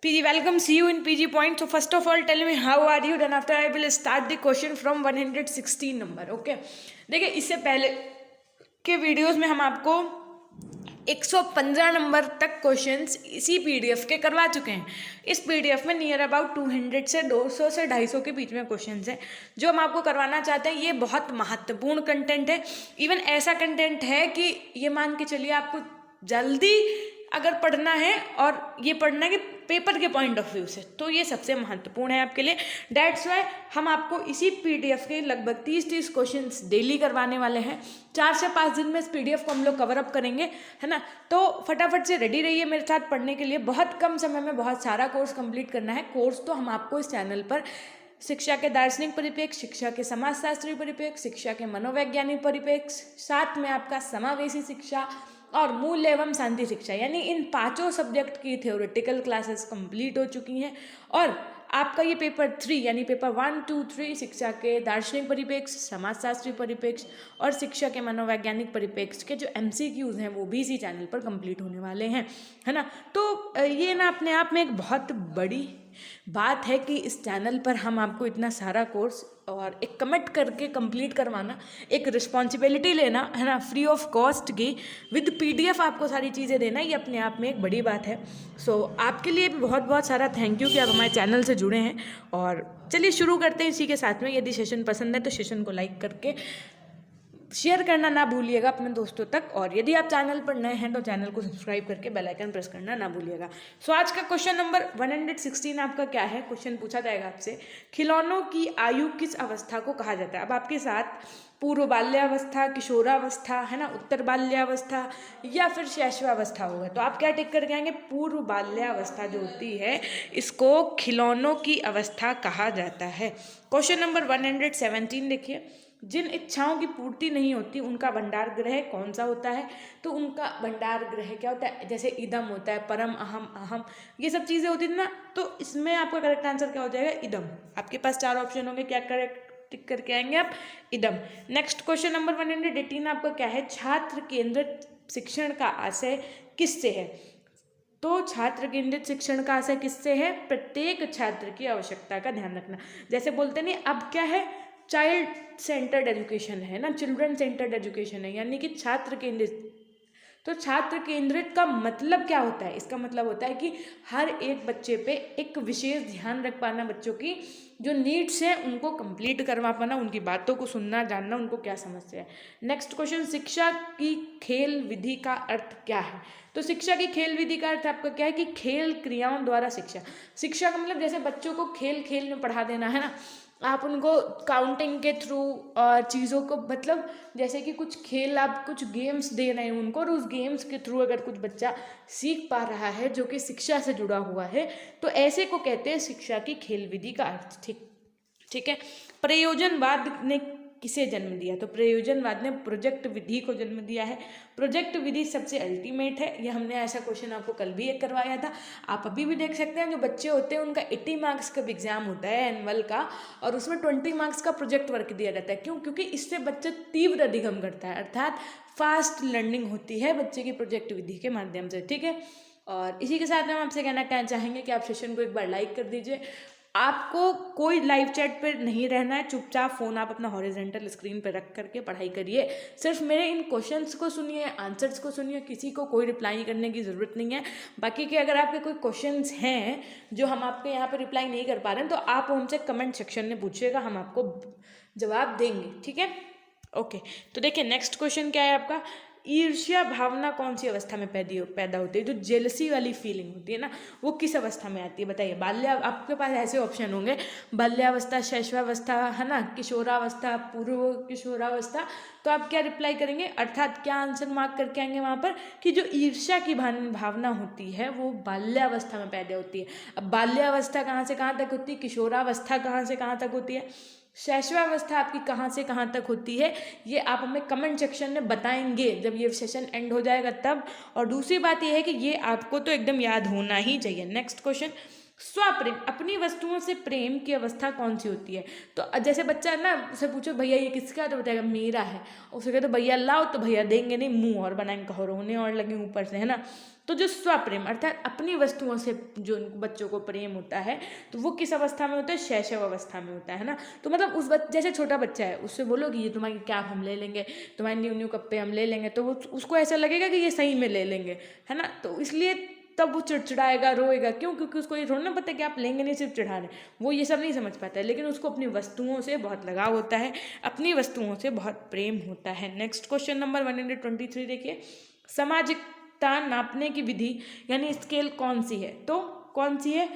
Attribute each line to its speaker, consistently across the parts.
Speaker 1: PG, welcome. See you in PG point. So first of all, tell me how are you. Then after I will start the question from 116 number. Okay. देखिए इससे पहले के videos में हम आपको 115 number तक questions इसी PDF के करवा चुके हैं। इस पीडीएफ में नियर अबाउट 200 से 200 से 250 के बीच में क्वेश्चंस हैं जो हम आपको करवाना चाहते हैं। ये बहुत महत्वपूर्ण कंटेंट है। इवन ऐसा कंटेंट है कि ये मान के चलिए आपको जल्दी अगर पढ़ना है और ये पढ़ना है कि पेपर के पॉइंट ऑफ व्यू से, तो ये सबसे महत्वपूर्ण है आपके लिए। डेट्स वाई हम आपको इसी पीडीएफ के लगभग 30 क्वेश्चंस डेली करवाने वाले हैं। 4 से 5 दिन में इस पीडीएफ को हम लोग कवर अप करेंगे, है ना। तो फटाफट से रेडी रहिए मेरे साथ पढ़ने के लिए। बहुत कम समय में बहुत सारा कोर्स कंप्लीट करना है। कोर्स तो हम आपको इस चैनल पर शिक्षा के दार्शनिक परिप्रेक्ष्य, शिक्षा के समाजशास्त्री परिप्रेक्ष्य, शिक्षा के मनोवैज्ञानिक परिप्रेक्ष्य, साथ में आपका समावेशी शिक्षा और मूल्य एवं शांति शिक्षा, यानी इन 5 सब्जेक्ट की थ्योरेटिकल क्लासेस कंप्लीट हो चुकी हैं। और आपका ये पेपर 3 यानी पेपर 1, 2, 3 शिक्षा के दार्शनिक परिप्रेक्ष्य, समाजशास्त्री परिप्रेक्ष्य और शिक्षा के मनोवैज्ञानिक परिप्रेक्ष्य के जो MCQs हैं वो भी इसी चैनल पर कंप्लीट होने वाले हैं, है ना। तो ये ना अपने आप में एक बहुत बड़ी बात है कि इस चैनल पर हम आपको इतना सारा कोर्स और एक कमिट करके कंप्लीट करवाना, एक रिस्पॉन्सिबिलिटी लेना, है ना, फ्री ऑफ कॉस्ट की विद पीडीएफ आपको सारी चीज़ें देना, ये अपने आप में एक बड़ी बात है। सो आपके लिए भी बहुत बहुत सारा थैंक यू कि आप हमारे चैनल से जुड़े हैं। और चलिए शुरू करते हैं इसी के साथ में। यदि सेशन पसंद है तो सेशन को लाइक करके शेयर करना ना भूलिएगा अपने दोस्तों तक। और यदि आप चैनल पर नए हैं तो चैनल को सब्सक्राइब करके बेल आइकन प्रेस करना ना भूलिएगा। सो आज का क्वेश्चन नंबर 116 आपका क्या है। क्वेश्चन पूछा जाएगा आपसे, खिलौनों की आयु किस अवस्था को कहा जाता है। अब आपके साथ पूर्व बाल्यावस्था, किशोरावस्था, है ना, उत्तर बाल्यावस्था या फिर शैशवावस्था होगा। तो आप क्या टिक करके आएंगे, पूर्व बाल्यावस्था जो होती है इसको खिलौनों की अवस्था कहा जाता है। क्वेश्चन नंबर 117 देखिए, जिन इच्छाओं की पूर्ति नहीं होती उनका भंडार ग्रह कौन सा होता है। तो उनका भंडार ग्रह क्या होता है, जैसे इदम होता है, परम, अहम, अहम, ये सब चीज़ें होती है ना। तो इसमें आपका करेक्ट आंसर क्या हो जाएगा, इदम। आपके पास 4 ऑप्शन होंगे, क्या करेक्ट टिक करके आएंगे आप, इदम। नेक्स्ट क्वेश्चन नंबर 118 आपका क्या है, छात्र केंद्रित शिक्षण का आशय किससे है। तो छात्र केंद्रित शिक्षण का आशय किससे है, प्रत्येक छात्र की आवश्यकता का ध्यान रखना। जैसे बोलते नहीं, अब क्या है, चाइल्ड सेंटर्ड एजुकेशन है ना, चिल्ड्रन सेंटर्ड एजुकेशन है, यानी कि छात्र केंद्रित। तो छात्र केंद्रित का मतलब क्या होता है, इसका मतलब होता है कि हर एक बच्चे पे एक विशेष ध्यान रख पाना, बच्चों की जो नीड्स हैं उनको कंप्लीट करवा पाना, उनकी बातों को सुनना, जानना उनको क्या समस्या है। नेक्स्ट क्वेश्चन, शिक्षा की खेल विधि का अर्थ क्या है। तो शिक्षा की खेल विधि का अर्थ आपका क्या है कि खेल क्रियाओं द्वारा शिक्षा। शिक्षा का मतलब जैसे बच्चों को खेल खेल में पढ़ा देना, है ना। आप उनको काउंटिंग के थ्रू और चीज़ों को, मतलब जैसे कि कुछ खेल, आप कुछ गेम्स दे रहे हैं उनको, और उस गेम्स के थ्रू अगर कुछ बच्चा सीख पा रहा है जो कि शिक्षा से जुड़ा हुआ है, तो ऐसे को कहते हैं शिक्षा की खेल विधि का अर्थ। ठीक है। प्रयोजनवाद ने किसे जन्म दिया। तो प्रयोजनवाद ने प्रोजेक्ट विधि को जन्म दिया है। प्रोजेक्ट विधि सबसे अल्टीमेट है। ये हमने ऐसा क्वेश्चन आपको कल भी एक करवाया था, आप अभी भी देख सकते हैं। जो बच्चे होते हैं उनका 80 मार्क्स का एग्जाम होता है एनुअल का, और उसमें 20 मार्क्स का प्रोजेक्ट वर्क दिया जाता है। क्यों, क्योंकि इससे बच्चा तीव्र अधिगम करता है, अर्थात फास्ट लर्निंग होती है बच्चे की प्रोजेक्ट विधि के माध्यम से। ठीक है। और इसी के साथ में हम आपसे कहना चाहेंगे कि आप सेशन को एक बार लाइक कर दीजिए। आपको कोई लाइव चैट पर नहीं रहना है, चुपचाप फ़ोन आप अपना हॉरिजॉन्टल स्क्रीन पर रख करके पढ़ाई करिए। सिर्फ मेरे इन क्वेश्चंस को सुनिए, आंसर्स को सुनिए, किसी को कोई रिप्लाई करने की ज़रूरत नहीं है। बाकी के अगर आपके कोई क्वेश्चंस हैं जो हम आपके यहाँ पे रिप्लाई नहीं कर पा रहे हैं, तो आप उनसे कमेंट सेक्शन में पूछिएगा, हम आपको जवाब देंगे। ठीक है, ओके। तो देखिए नेक्स्ट क्वेश्चन क्या है आपका, ईर्ष्या भावना कौन सी अवस्था में पैदा होती है। जो जेलसी वाली फीलिंग होती है ना, वो किस अवस्था में आती है बताइए। आपके पास ऐसे ऑप्शन होंगे, बाल्यावस्था, शैशवावस्था, है ना, किशोरावस्था, पूर्व किशोरावस्था। तो आप क्या रिप्लाई करेंगे, अर्थात क्या आंसर मार्क करके आएंगे वहाँ पर कि जो ईर्ष्या की भावना होती है वो बाल्यावस्था में पैदा होती है। अब बाल्यावस्था कहाँ से कहाँ तक होती है, किशोरावस्था कहाँ से कहाँ तक होती है, शैशवावस्था आपकी कहाँ से कहाँ तक होती है, ये आप हमें कमेंट सेक्शन में बताएंगे जब ये सेशन एंड हो जाएगा तब। और दूसरी बात ये है कि ये आपको तो एकदम याद होना ही चाहिए। नेक्स्ट क्वेश्चन, स्वप्रेम, अपनी वस्तुओं से प्रेम की अवस्था कौन सी होती है। तो जैसे बच्चा ना, उसे पूछो भैया ये किसका, तो बताएगा मेरा है। उसे कहते भैया लाओ, तो भैया देंगे नहीं, मुंह और बनाएंगे, कहो रोने और लगे ऊपर से, है ना। तो जो स्वप्रेम अर्थात अपनी वस्तुओं से जो बच्चों को प्रेम होता है तो वो किस अवस्था में होता है, शैशव अवस्था में होता है ना। तो मतलब जैसे छोटा बच्चा है उससे बोलो कि ये तुम्हारी कैप हम ले लेंगे, तुम्हारे न्यू न्यू कपड़े हम ले लेंगे, तो वो उसको ऐसा लगेगा कि ये सही में ले लेंगे, है ना। तो इसलिए तब वो चिड़चिड़ाएगा, रोएगा, क्यों? क्योंकि उसको ये थोड़ा ना पता है कि आप लेंगे नहीं, सिर्फ चिढ़ा रहे, वो ये सब नहीं समझ पाता है। लेकिन उसको अपनी वस्तुओं से बहुत लगाव होता है, अपनी वस्तुओं से बहुत प्रेम होता है। नेक्स्ट क्वेश्चन नंबर 123 देखिए, सामाजिकता नापने की विधि यानी स्केल कौन सी है? तो कौन सी है?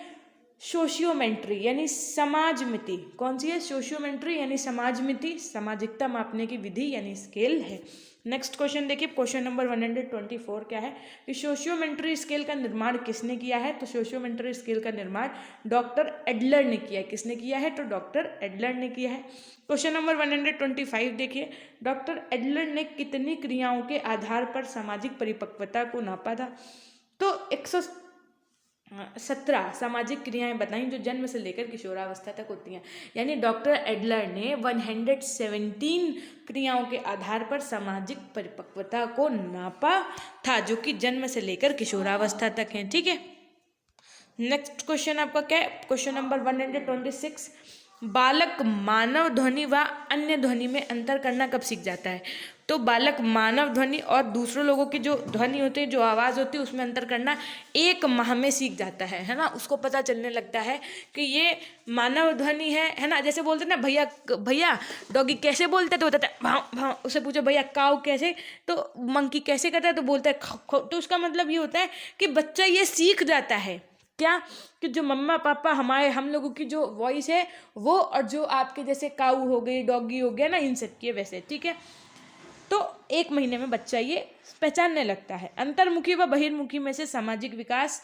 Speaker 1: सोशियोमेट्री यानी समाजमिति। कौन सी है? सोशियोमेट्री यानी समाजमिति, सामाजिकता मापने की विधि यानी स्केल है। नेक्स्ट क्वेश्चन देखिए, क्वेश्चन नंबर 124 क्या है कि सोशियोमेट्री स्केल का निर्माण किसने किया है? तो सोशियोमेट्री स्केल का निर्माण डॉक्टर एडलर ने किया है। किसने किया है? तो डॉक्टर एडलर ने किया है। क्वेश्चन नंबर 125 देखिए, डॉक्टर एडलर ने कितनी क्रियाओं के आधार पर सामाजिक परिपक्वता को नापा था? तो 117 सामाजिक क्रियाएं बताई जो जन्म से लेकर किशोरावस्था तक होती हैं। यानी डॉक्टर एडलर ने 117 क्रियाओं के आधार पर सामाजिक परिपक्वता को नापा था, जो कि जन्म से लेकर किशोरावस्था तक है। ठीक है, नेक्स्ट क्वेश्चन आपका क्या है? क्वेश्चन नंबर 126, बालक मानव ध्वनि व अन्य ध्वनि में अंतर करना कब सीख जाता है? तो बालक मानव ध्वनि और दूसरों लोगों की जो ध्वनि होती है, जो आवाज़ होती है, उसमें अंतर करना 1 माह में सीख जाता है ना। उसको पता चलने लगता है कि ये मानव ध्वनि है ना। जैसे बोलते ना, भैया भैया डॉगी कैसे बोलता है? तो बताता है भाव भाव। उससे पूछो भैया काऊ कैसे, तो मंकी कैसे करता है? तो बोलता है खाओ खाओ। तो उसका मतलब ये होता है कि बच्चा ये सीख जाता है क्या, कि जो मम्मा पापा हम लोगों की जो वॉइस है वो, और जो आपके जैसे काऊ हो गई, डॉगी हो गया ना, इन सब की वैसे। ठीक है, तो 1 महीने में बच्चा ये पहचानने लगता है। अंतर्मुखी व बहिर्मुखी में से सामाजिक विकास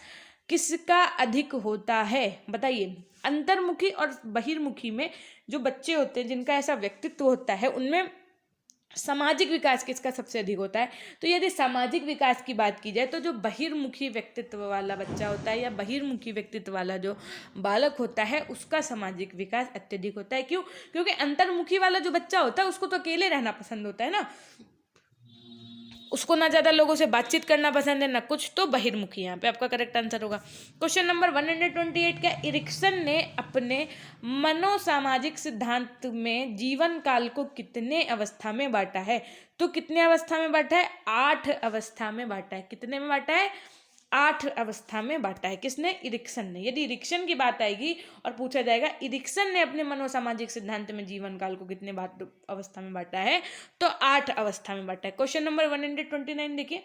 Speaker 1: किसका अधिक होता है? बताइए। अंतर्मुखी और बहिर्मुखी में जो बच्चे होते हैं, जिनका ऐसा व्यक्तित्व होता है, उनमें सामाजिक विकास किसका सबसे अधिक होता है? तो यदि सामाजिक विकास की बात की जाए तो जो बहिर्मुखी व्यक्तित्व वाला बच्चा होता है या बहिर्मुखी व्यक्तित्व वाला जो बालक होता है, उसका सामाजिक विकास अत्यधिक होता है। क्यों? क्योंकि अंतर्मुखी वाला जो बच्चा होता है उसको तो अकेले रहना पसंद होता है ना, उसको ना ज़्यादा लोगों से बातचीत करना पसंद है ना कुछ। तो बहिर्मुखी यहाँ पे आपका करेक्ट आंसर होगा। क्वेश्चन नंबर 128 का, इरिक्सन ने अपने मनोसामाजिक सिद्धांत में जीवन काल को कितने अवस्था में बांटा है? तो कितने अवस्था में बांटा है? 8 अवस्था में बांटा है। कितने में बांटा है? 8 अवस्था में बांटा है। किसने? इरिक्सन ने। यदि इरिक्सन की बात आएगी और पूछा जाएगा इरिक्सन ने अपने मनोसामाजिक सिद्धांत में जीवन काल को कितने अवस्था में बांटा है, तो 8 अवस्था में बांटा है। क्वेश्चन नंबर 129 देखिए,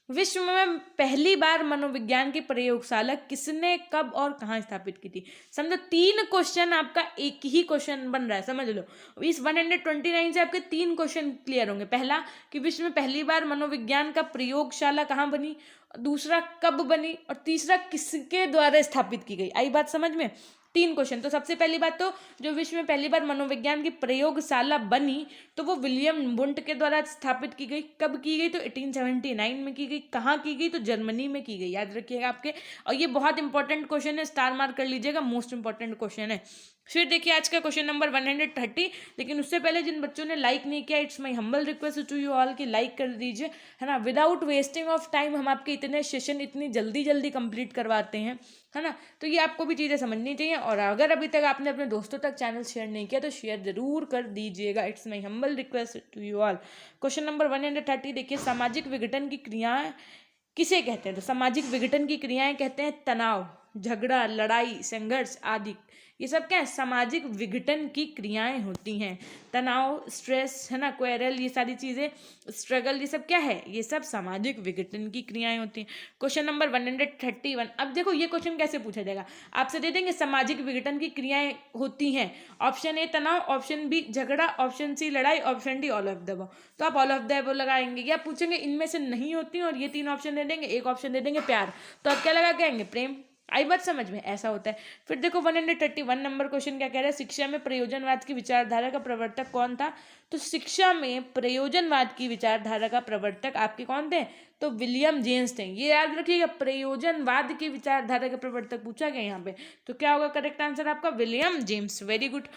Speaker 1: विश्व में पहली बार मनोविज्ञान की प्रयोगशाला किसने, कब और कहाँ स्थापित की थी? समझो 3 क्वेश्चन आपका एक ही क्वेश्चन बन रहा है, समझ लो। इस 129 से आपके 3 क्वेश्चन क्लियर होंगे। पहला कि विश्व में पहली बार मनोविज्ञान का प्रयोगशाला कहाँ बनी, दूसरा कब बनी, और तीसरा किसके द्वारा स्थापित की गई। आई बात समझ में? 3 क्वेश्चन। तो सबसे पहली बात, तो जो विश्व में पहली बार मनोविज्ञान की प्रयोगशाला बनी तो वो विलियम वुंट के द्वारा स्थापित की गई। कब की गई? तो 1879 में की गई। कहाँ की गई? तो जर्मनी में की गई। याद रखिएगा आपके, और ये बहुत इंपॉर्टेंट क्वेश्चन है, स्टार मार्क कर लीजिएगा, मोस्ट इंपॉर्टेंट क्वेश्चन है। फिर देखिए आज का क्वेश्चन नंबर 130, लेकिन उससे पहले जिन बच्चों ने लाइक नहीं किया, it's my humble request to you all कि लाइक कर दीजिए, है ना। विदाउट वेस्टिंग ऑफ टाइम हम आपके इतने सेशन इतनी जल्दी जल्दी कंप्लीट करवाते हैं, है ना। तो ये आपको भी चीज़ें समझनी चाहिए, और अगर अभी तक आपने अपने दोस्तों तक चैनल शेयर नहीं किया तो शेयर जरूर कर दीजिएगा। It's my humble request to you all. Question number 130 देखिए, सामाजिक विघटन की क्रियाएं किसे कहते हैं? तो सामाजिक विघटन की क्रियाएं कहते हैं तनाव, झगड़ा, लड़ाई, संघर्ष आदि। ये सब क्या है? सामाजिक विघटन की क्रियाएं होती हैं। तनाव, स्ट्रेस, है ना, क्वेरल, ये सारी चीज़ें, स्ट्रगल, ये सब क्या है? ये सब सामाजिक विघटन की क्रियाएं होती हैं। क्वेश्चन नंबर 131, अब देखो ये क्वेश्चन कैसे पूछा जाएगा, आपसे दे देंगे सामाजिक विघटन की क्रियाएं होती हैं, ऑप्शन ए तनाव, ऑप्शन बी झगड़ा, ऑप्शन सी लड़ाई, option D all of the above. तो आप ऑल ऑफ द अबव लगाएंगे, या पूछेंगे इनमें से नहीं होती और ये 3 ऑप्शन दे देंगे, एक ऑप्शन दे देंगे प्यार, तो आप क्या लगा के आएंगे? प्रेम। आई बात समझ में? ऐसा होता है। फिर देखो 131 नंबर क्वेश्चन क्या कह रहा है, शिक्षा में प्रयोजनवाद की विचारधारा का प्रवर्तक कौन था? तो शिक्षा में प्रयोजनवाद की विचारधारा का प्रवर्तक आपके कौन थे? तो विलियम जेम्स थे। ये याद रखिएगा, प्रयोजनवाद की विचारधारा का प्रवर्तक पूछा गया यहाँ पे, तो क्या होगा करेक्ट आंसर आपका? William James. Very good.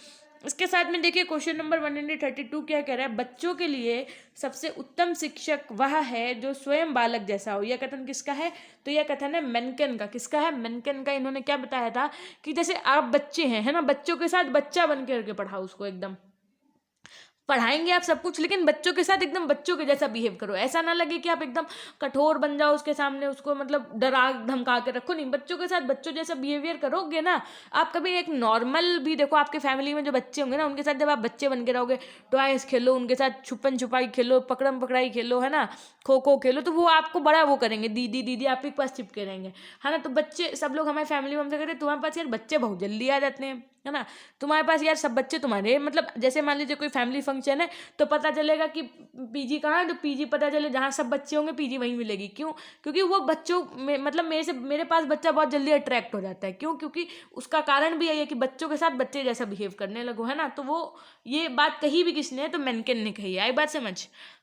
Speaker 1: इसके साथ में देखिए क्वेश्चन नंबर 132 क्या कह रहा है, बच्चों के लिए सबसे उत्तम शिक्षक वह है जो स्वयं बालक जैसा हो। यह कथन किसका है, तो यह कथन है मेनकेन का। किसका है, मेनकेन का। इन्होंने क्या बताया था कि जैसे आप बच्चे हैं, है ना, बच्चों के साथ बच्चा बन करके पढ़ाओ उसको, एकदम पढ़ाएंगे आप सब कुछ, लेकिन बच्चों के साथ एकदम बच्चों के जैसा बिहेव करो। ऐसा ना लगे कि आप एकदम कठोर बन जाओ उसके सामने, उसको मतलब डरा धमका के रखो। नहीं, बच्चों के साथ बच्चों जैसा बिहेवियर करोगे ना आप। कभी एक नॉर्मल भी देखो, आपके फैमिली में जो बच्चे होंगे ना, उनके साथ जब आप बच्चे बन के रहोगे, टॉयज खेलो उनके साथ, छुपन छुपाई खेलो, पकड़म पकड़ाई खेलो, है ना, खो खो खेलो, तो वो आपको बड़ा वो करेंगे, दीदी दीदी आपके पास चिपके रहेंगे, है ना। तो बच्चे सब लोग हमारे फैमिली में हमसे कहते हैं तुम्हारे पास यार बच्चे बहुत जल्दी आ जाते हैं, है ना, तुम्हारे पास यार सब बच्चे तुम्हारे, मतलब जैसे मान लीजिए कोई फैमिली फंक्शन है तो पता चलेगा कि पीजी कहाँ है, तो पीजी पता चले जहाँ सब बच्चे होंगे पीजी वहीं मिलेगी। क्यों, क्योंकि वो बच्चों में मतलब मेरे पास बच्चा बहुत जल्दी अट्रैक्ट हो जाता है। क्यों, क्योंकि उसका कारण भी यही है कि बच्चों के साथ बच्चे जैसा बिहेव करने लगो, है ना। तो वो ये बात कही भी किसने है, तो मेनकेन ने कही है। आई बात समझ।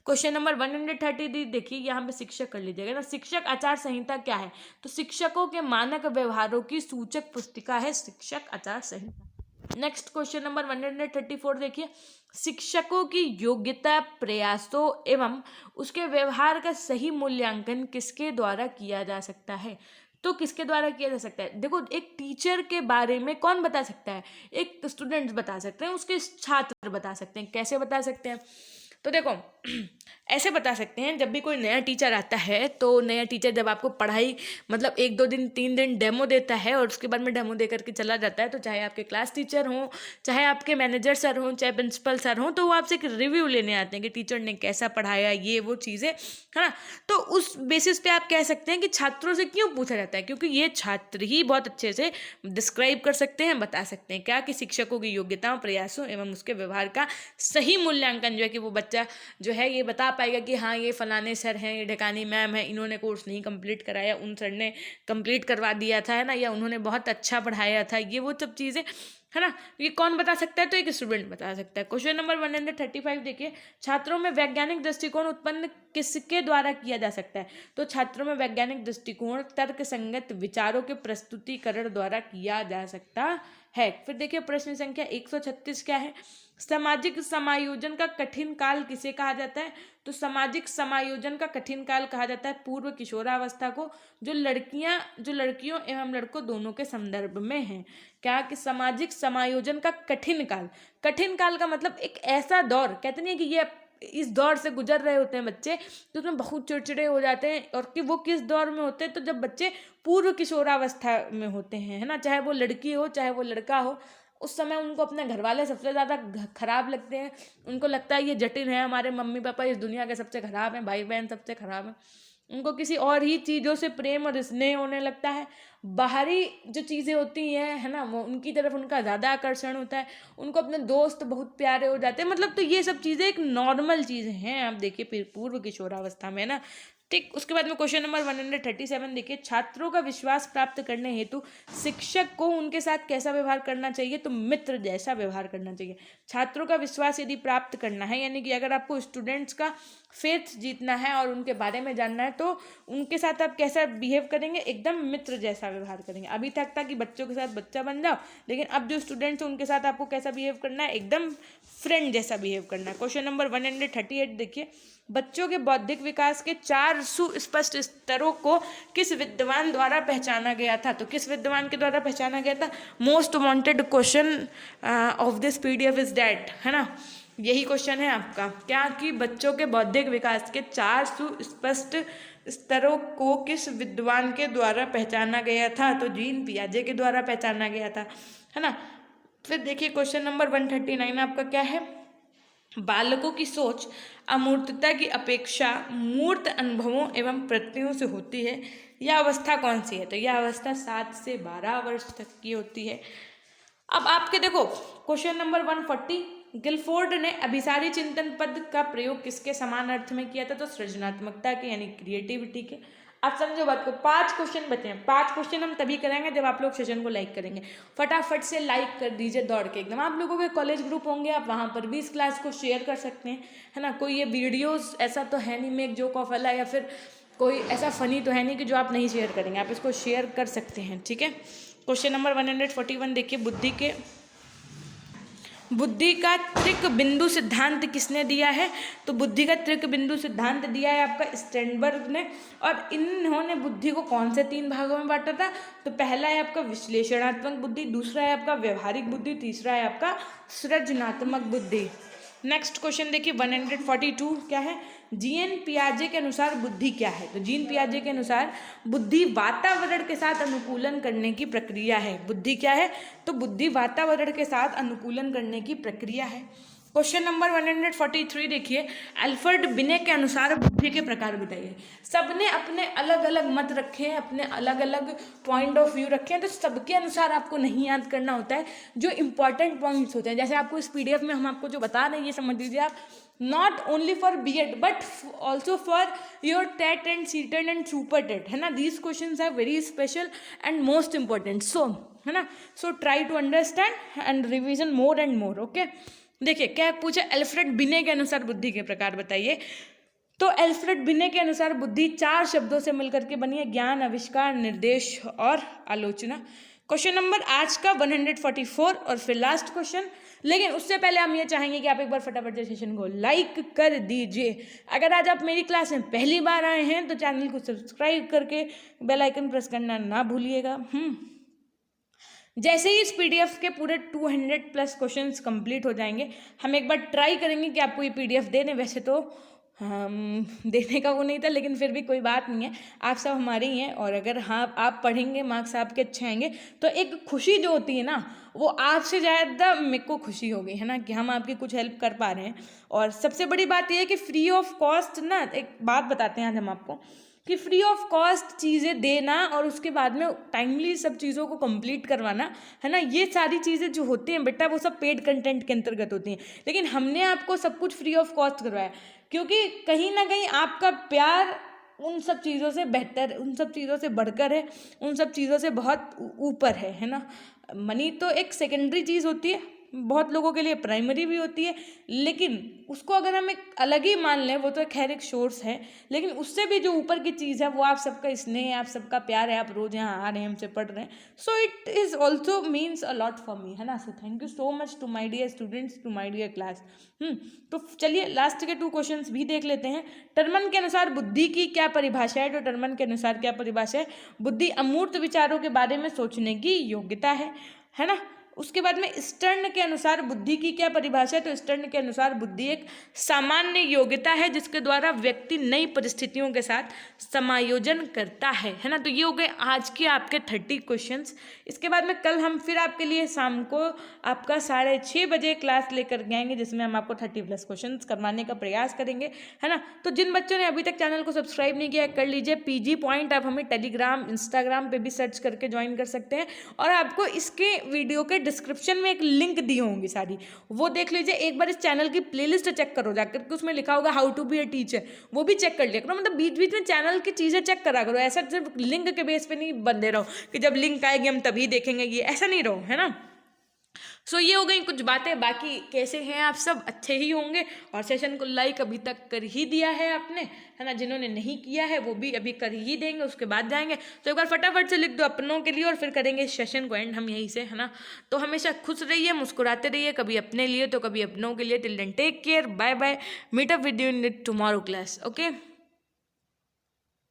Speaker 1: क्वेश्चन नंबर 130 देखिए, यहाँ पे शिक्षक कर लीजिएगा ना। शिक्षक आचार संहिता क्या है, तो शिक्षकों के मानक व्यवहारों की सूचक पुस्तिका है शिक्षक आचार संहिता। नेक्स्ट क्वेश्चन नंबर 134 देखिए, शिक्षकों की योग्यता, प्रयासों एवं उसके व्यवहार का सही मूल्यांकन किसके द्वारा किया जा सकता है। तो किसके द्वारा किया जा सकता है, देखो एक टीचर के बारे में कौन बता सकता है, एक स्टूडेंट्स बता सकते हैं, उसके छात्र बता सकते हैं। कैसे बता सकते हैं, तो देखो ऐसे बता सकते हैं, जब भी कोई नया टीचर आता है तो नया टीचर जब आपको पढ़ाई मतलब 1-2 दिन 3 दिन डेमो देता है और उसके बाद में डेमो दे करके चला जाता है, तो चाहे आपके क्लास टीचर हों, चाहे आपके मैनेजर सर हों, चाहे प्रिंसिपल सर हों, तो वो आपसे एक रिव्यू लेने आते हैं कि टीचर ने कैसा पढ़ाया, ये वो चीज़ें, है ना। तो उस बेसिस पे आप कह सकते हैं कि छात्रों से क्यों पूछा जाता है, क्योंकि ये छात्र ही बहुत अच्छे से डिस्क्राइब कर सकते हैं, बता सकते हैं क्या, कि शिक्षकों की योग्यताओं, प्रयासों एवं उसके व्यवहार का सही मूल्यांकन जो है कि वो बच्चा जो है ये बता पाएगा कि हाँ ये फलाने सर हैं, ये ढकानी मैम है, इन्होंने कोर्स नहीं कंप्लीट कराया, उन सर ने कंप्लीट करवा दिया था, है ना, या उन्होंने बहुत अच्छा पढ़ाया था, ये वो सब चीज़ें, है ना। ये कौन बता सकता है, तो एक स्टूडेंट बता सकता है। क्वेश्चन नंबर 135 देखिए, छात्रों में वैज्ञानिक दृष्टिकोण उत्पन्न किसके द्वारा किया जा सकता है, तो छात्रों में वैज्ञानिक दृष्टिकोण तर्क संगत विचारों के प्रस्तुतिकरण द्वारा किया जा सकता है। फिर देखिए प्रश्न संख्या 136 क्या है, सामाजिक समायोजन का कठिन काल किसे कहा जाता है, तो सामाजिक समायोजन का कठिन काल कहा जाता है पूर्व किशोरावस्था को, जो लड़कियों एवं लड़कों दोनों के संदर्भ में है। क्या, कि सामाजिक समायोजन का कठिन काल, कठिन काल का मतलब एक ऐसा दौर, कहते नहीं कि ये इस दौर से गुजर रहे होते हैं बच्चे, तो उसमें बहुत चिड़चिड़े हो जाते हैं, और कि वो किस दौर में होते हैं, तो जब बच्चे पूर्व किशोरावस्था में होते हैं, है ना, चाहे वो लड़की हो चाहे वो लड़का हो, उस समय उनको अपने घर वाले सबसे ज़्यादा खराब लगते हैं। उनको लगता है ये जटिल है, हमारे मम्मी पापा इस दुनिया के सबसे खराब हैं, भाई बहन सबसे खराब हैं। उनको किसी और ही चीज़ों से प्रेम और स्नेह होने लगता है, बाहरी जो चीज़ें होती हैं, है ना, वो उनकी तरफ उनका ज़्यादा आकर्षण होता है, उनको अपने दोस्त बहुत प्यारे हो जाते हैं। मतलब तो ये सब चीज़ें एक नॉर्मल चीज़ें हैं, आप देखिए पूर्व किशोरावस्था में ना, ठीक। उसके बाद में क्वेश्चन नंबर 137 देखिए, छात्रों का विश्वास प्राप्त करने हेतु शिक्षक को उनके साथ कैसा व्यवहार करना चाहिए, तो मित्र जैसा व्यवहार करना चाहिए। छात्रों का विश्वास यदि प्राप्त करना है, यानी कि अगर आपको स्टूडेंट्स का फेथ जीतना है और उनके बारे में जानना है, तो उनके साथ आप कैसा बिहेव करेंगे, एकदम मित्र जैसा व्यवहार करेंगे। अभी तक था कि बच्चों के साथ बच्चा बन जाओ, लेकिन अब जो स्टूडेंट्स हैं उनके साथ आपको कैसा बिहेव करना है, एकदम फ्रेंड जैसा बिहेव करना है। क्वेश्चन नंबर 138 देखिए, बच्चों के बौद्धिक विकास के 4 सुस्पष्ट स्तरों को किस विद्वान द्वारा पहचाना गया था, तो किस विद्वान के द्वारा पहचाना गया था। Most wanted question of this PDF is that, है ना, यही क्वेश्चन है आपका, क्या, कि बच्चों के बौद्धिक विकास के 4 सुस्पष्ट स्तरों को किस विद्वान के द्वारा पहचाना गया था, तो जीन पियाजे के द्वारा पहचाना गया था, है ना। फिर देखिए क्वेश्चन नंबर 139 आपका क्या है, बालकों की सोच अमूर्तता की अपेक्षा मूर्त अनुभवों एवं प्रतियों से होती है, यह अवस्था कौन सी है, तो यह अवस्था 7 से 12 वर्ष तक की होती है। अब आपके देखो क्वेश्चन नंबर 140, गिलफोर्ड ने अभिसारी चिंतन पद का प्रयोग किसके समान अर्थ में किया था, तो सृजनात्मकता के यानी क्रिएटिविटी के। आप समझो बात को, 5 क्वेश्चन बचे हैं, 5 क्वेश्चन हम तभी करेंगे जब आप लोग सेशन को लाइक करेंगे। फटाफट से लाइक कर दीजिए दौड़ के एकदम। आप लोगों के कॉलेज ग्रुप होंगे, आप वहाँ पर भी इस क्लास को शेयर कर सकते हैं, है ना। कोई ये वीडियोस ऐसा तो है नहीं मेक जोक ऑफ अल्लाह, या फिर कोई ऐसा फनी तो है नहीं कि जो आप नहीं शेयर करेंगे, आप इसको शेयर कर सकते हैं, ठीक है। क्वेश्चन नंबर 141 देखिए, बुद्धि का त्रिक बिंदु सिद्धांत किसने दिया है? तो बुद्धि का त्रिक बिंदु सिद्धांत दिया है आपका स्टेनबर्ग ने। और इन्होंने बुद्धि को कौन से 3 भागों में बांटा था? तो पहला है आपका विश्लेषणात्मक बुद्धि, दूसरा है आपका व्यवहारिक बुद्धि, तीसरा है आपका सृजनात्मक बुद्धि। नेक्स्ट क्वेश्चन देखिए 142 क्या है? जीन पियाजे के अनुसार बुद्धि क्या है? तो जीन पियाजे के अनुसार बुद्धि वातावरण के साथ अनुकूलन करने की प्रक्रिया है। बुद्धि क्या है? तो बुद्धि वातावरण के साथ अनुकूलन करने की प्रक्रिया है। क्वेश्चन नंबर 143 देखिए, अल्फ्रेड बिने के अनुसार बुद्धि के प्रकार बताइए। सबने अपने अलग अलग मत रखे हैं, अपने अलग अलग पॉइंट ऑफ व्यू रखे हैं, तो सबके अनुसार आपको नहीं याद करना होता है, जो इंपॉर्टेंट पॉइंट्स होते हैं। जैसे आपको इस पीडीएफ में हम आपको जो बता रहे हैं, ये समझ लीजिए आप, not only for BEd but also for your TET and CTET and super TET, है ना। These questions are very special and most important, so है ना, so try to understand and revision more and more. Okay, देखिए क्या पूछा, Alfred बिने के अनुसार बुद्धि के प्रकार बताइए। तो अल्फ्रेड बिने के अनुसार बुद्धि 4 शब्दों से मिलकर के बनी है, ज्ञान, आविष्कार, निर्देश और आलोचना। क्वेश्चन नंबर आज का 144 और फिर लास्ट क्वेश्चन। लेकिन उससे पहले हम ये चाहेंगे कि आप एक बार फटाफट से सेशन को लाइक कर दीजिए। अगर आज आप मेरी क्लास में पहली बार आए हैं तो चैनल को सब्सक्राइब करके बेल आइकन प्रेस करना ना भूलिएगा। जैसे ही इस पीडीएफ के पूरे 200+ क्वेश्चंस कंप्लीट हो जाएंगे, हम एक बार ट्राई करेंगे कि आपको ये पीडीएफ दे दें। वैसे तो देने का वो नहीं था, लेकिन फिर भी कोई बात नहीं है, आप सब हमारे ही हैं। और अगर हाँ आप पढ़ेंगे, मार्क्स आपके अच्छे आएंगे, तो एक खुशी जो होती है ना, वो आपसे ज़्यादा मेरे को खुशी होगी, है ना, कि हम आपकी कुछ हेल्प कर पा रहे हैं। और सबसे बड़ी बात ये है कि फ्री ऑफ कॉस्ट ना, एक बात बताते हैं आज हम आपको, कि फ्री ऑफ कॉस्ट चीज़ें देना और उसके बाद में टाइमली सब चीज़ों को कंप्लीट करवाना, है ना, ये सारी चीज़ें जो होती हैं बेटा, वो सब पेड कंटेंट के अंतर्गत होती हैं। लेकिन हमने आपको सब कुछ फ्री ऑफ कॉस्ट करवाया, क्योंकि कहीं ना कहीं आपका प्यार उन सब चीज़ों से बेहतर, उन सब चीज़ों से बढ़कर है, उन सब चीज़ों से बहुत ऊपर है ना। मनी तो एक सेकेंडरी चीज़ होती है, बहुत लोगों के लिए प्राइमरी भी होती है, लेकिन उसको अगर हम एक अलग ही मान लें, वो तो खैर एक सोर्स है, लेकिन उससे भी जो ऊपर की चीज़ है वो आप सबका स्नेह है, आप सबका प्यार है, आप रोज़ यहाँ आ रहे हैं, हमसे पढ़ रहे हैं। So it is also means a lot for me, है ना। So thank you so much to my dear students, to my dear class. तो चलिए लास्ट के 2 क्वेश्चंस भी देख लेते हैं। टर्मन के अनुसार बुद्धि की क्या परिभाषा है? तो टर्मन के अनुसार क्या परिभाषा है? बुद्धि अमूर्त विचारों के बारे में सोचने की योग्यता है ना। उसके बाद में स्टर्न के अनुसार बुद्धि की क्या परिभाषा है? तो स्टर्न के अनुसार बुद्धि एक सामान्य योग्यता है जिसके द्वारा व्यक्ति नई परिस्थितियों के साथ समायोजन करता है ना। तो ये हो गए आज के आपके 30 क्वेश्चंस। इसके बाद में कल हम फिर आपके लिए शाम को आपका 6:30 बजे क्लास लेकर के आएंगे, जिसमें हम आपको 30+ क्वेश्चंस करवाने का प्रयास करेंगे, है ना। तो जिन बच्चों ने अभी तक चैनल को सब्सक्राइब नहीं किया कर लीजिए। पीजी पॉइंट आप हमें टेलीग्राम, इंस्टाग्राम पे भी सर्च करके ज्वाइन कर सकते हैं, और आपको इसके वीडियो के डिस्क्रिप्शन में एक लिंक दी होंगी सारी, वो देख लीजिए। एक बार इस चैनल की प्लेलिस्ट चेक करो जाकर के, उसमें लिखा होगा how to be a teacher, वो भी चेक कर लिया करो। मतलब बीच बीच में चैनल की चीज़ें चेक करा करो, ऐसा सिर्फ लिंक के बेस पे नहीं बंधे रहो कि जब लिंक आएगी हम तभी देखेंगे, ये ऐसा नहीं रहो, है ना। सो ये हो गई कुछ बातें। बाकी कैसे हैं आप सब? अच्छे ही होंगे। और सेशन को लाइक अभी तक कर ही दिया है आपने, है ना। जिन्होंने नहीं किया है वो भी अभी कर ही देंगे, उसके बाद जाएंगे। तो एक बार फटाफट से लिख दो अपनों के लिए, और फिर करेंगे सेशन को एंड हम यहीं से, है ना। तो हमेशा खुश रहिए, मुस्कुराते रहिए, कभी अपने लिए तो कभी अपनों के लिए। Till then take care, bye bye, meet up with you in tomorrow class. Okay.